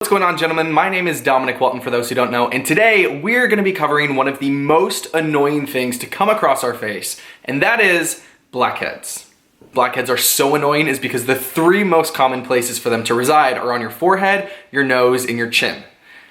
What's going on, gentlemen? My name is Dominic Walton, for those who don't know, and today we're going to be covering one of the most annoying things to come across our face, and that is blackheads. Blackheads are so annoying is because the three most common places for them to reside are on your forehead, your nose, and your chin.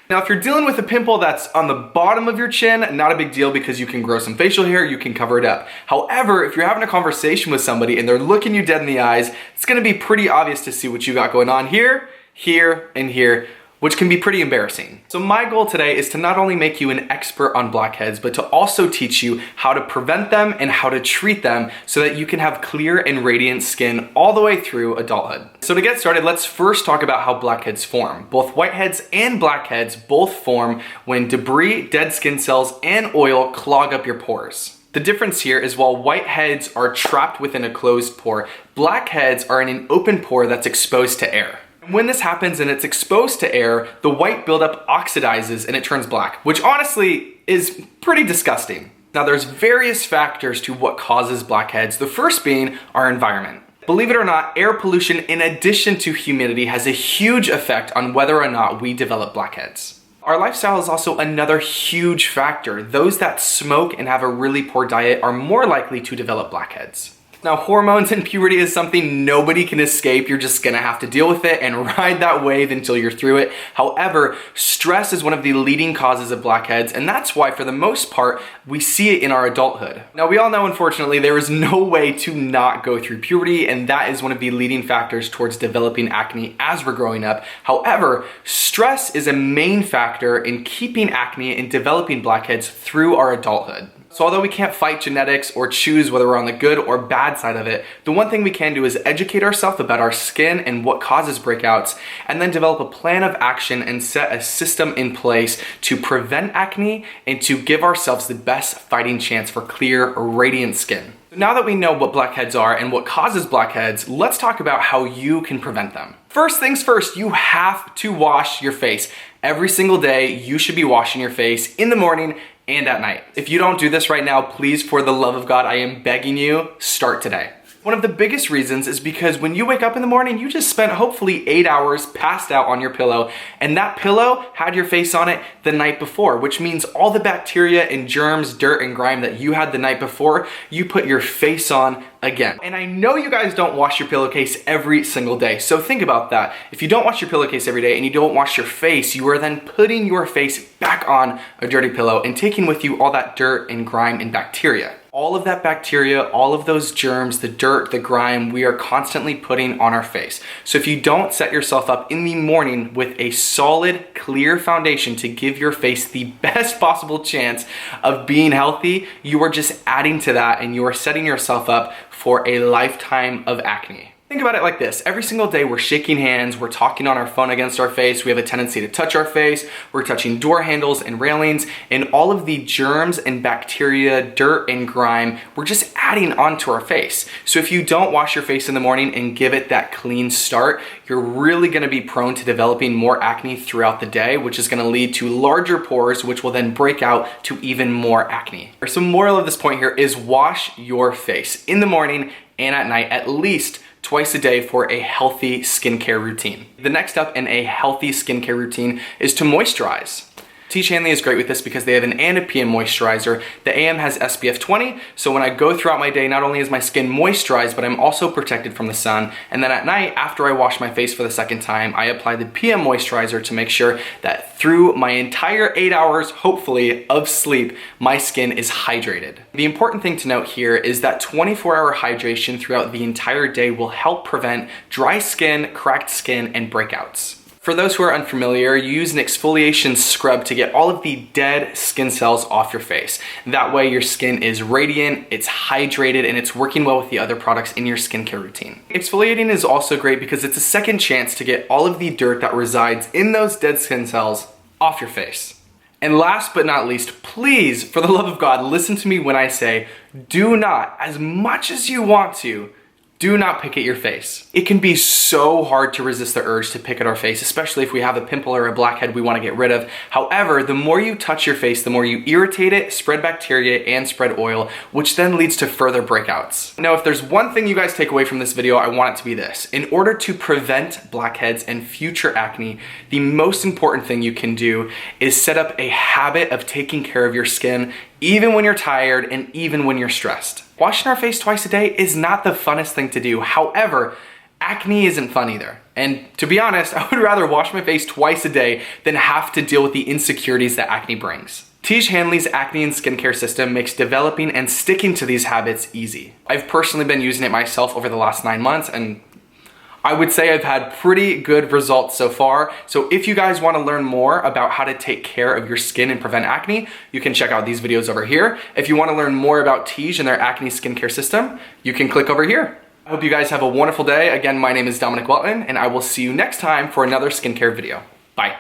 Now, if you're dealing with a pimple that's on the bottom of your chin, not a big deal because you can grow some facial hair, you can cover it up. However, if you're having a conversation with somebody and they're looking you dead in the eyes, it's going to be pretty obvious to see what you got going on here, here, and here, which can be pretty embarrassing. So my goal today is to not only make you an expert on blackheads, but to also teach you how to prevent them and how to treat them so that you can have clear and radiant skin all the way through adulthood. So to get started, let's first talk about how blackheads form. Both whiteheads and blackheads both form when debris, dead skin cells, and oil clog up your pores. The difference here is while whiteheads are trapped within a closed pore, blackheads are in an open pore that's exposed to air. When this happens and it's exposed to air, the white buildup oxidizes and it turns black, which honestly is pretty disgusting. Now, there's various factors to what causes blackheads, the first being our environment. Believe it or not, air pollution in addition to humidity has a huge effect on whether or not we develop blackheads. Our lifestyle is also another huge factor. Those that smoke and have a really poor diet are more likely to develop blackheads. Now, hormones and puberty is something nobody can escape. You're just gonna have to deal with it and ride that wave until you're through it. However, stress is one of the leading causes of blackheads, and that's why, for the most part, we see it in our adulthood. Now, we all know, unfortunately, there is no way to not go through puberty, and that is one of the leading factors towards developing acne as we're growing up. However, stress is a main factor in keeping acne and developing blackheads through our adulthood. So although we can't fight genetics or choose whether we're on the good or bad side of it, the one thing we can do is educate ourselves about our skin and what causes breakouts, and then develop a plan of action and set a system in place to prevent acne and to give ourselves the best fighting chance for clear, radiant skin. Now that we know what blackheads are and what causes blackheads, let's talk about how you can prevent them. First things first, you have to wash your face. Every single day, you should be washing your face in the morning and at night. If you don't do this right now, please, for the love of God, I am begging you, start today. One of the biggest reasons is because when you wake up in the morning, you just spent hopefully 8 hours passed out on your pillow, and that pillow had your face on it the night before, which means all the bacteria and germs, dirt, and grime that you had the night before, you put your face on again. And I know you guys don't wash your pillowcase every single day, so think about that. If you don't wash your pillowcase every day and you don't wash your face, you are then putting your face back on a dirty pillow and taking with you all that dirt and grime and bacteria. All of that bacteria, all of those germs, the dirt, the grime, we are constantly putting on our face. So if you don't set yourself up in the morning with a solid, clear foundation to give your face the best possible chance of being healthy, you are just adding to that and you are setting yourself up for a lifetime of acne. Think about it like this. Every single day we're shaking hands, we're talking on our phone against our face, we have a tendency to touch our face, we're touching door handles and railings, and all of the germs and bacteria, dirt and grime, we're just adding onto our face. So if you don't wash your face in the morning and give it that clean start, you're really gonna be prone to developing more acne throughout the day, which is gonna lead to larger pores, which will then break out to even more acne. So moral of this point here is wash your face in the morning and at night, at least twice a day, for a healthy skincare routine. The next step in a healthy skincare routine is to moisturize. Tiege Hanley is great with this because they have an AM and PM moisturizer. The AM has SPF 20, so when I go throughout my day, not only is my skin moisturized, but I'm also protected from the sun. And then at night, after I wash my face for the second time, I apply the PM moisturizer to make sure that through my entire 8 hours, hopefully, of sleep, my skin is hydrated. The important thing to note here is that 24-hour hydration throughout the entire day will help prevent dry skin, cracked skin, and breakouts. For those who are unfamiliar, you use an exfoliation scrub to get all of the dead skin cells off your face. That way your skin is radiant, it's hydrated, and it's working well with the other products in your skincare routine. Exfoliating is also great because it's a second chance to get all of the dirt that resides in those dead skin cells off your face. And last but not least, please, for the love of God, listen to me when I say, do not, as much as you want to, do not pick at your face. It can be so hard to resist the urge to pick at our face, especially if we have a pimple or a blackhead we want to get rid of. However, the more you touch your face, the more you irritate it, spread bacteria, and spread oil, which then leads to further breakouts. Now, if there's one thing you guys take away from this video, I want it to be this. In order to prevent blackheads and future acne, the most important thing you can do is set up a habit of taking care of your skin, even when you're tired and even when you're stressed. Washing our face twice a day is not the funnest thing to do. However, acne isn't fun either. And to be honest, I would rather wash my face twice a day than have to deal with the insecurities that acne brings. Tiege Hanley's acne and skincare system makes developing and sticking to these habits easy. I've personally been using it myself over the last 9 months, and I would say I've had pretty good results so far. So if you guys want to learn more about how to take care of your skin and prevent acne, you can check out these videos over here. If you want to learn more about Tiege and their acne skincare system, you can click over here. I hope you guys have a wonderful day. Again, my name is Dominic Welton, and I will see you next time for another skincare video. Bye.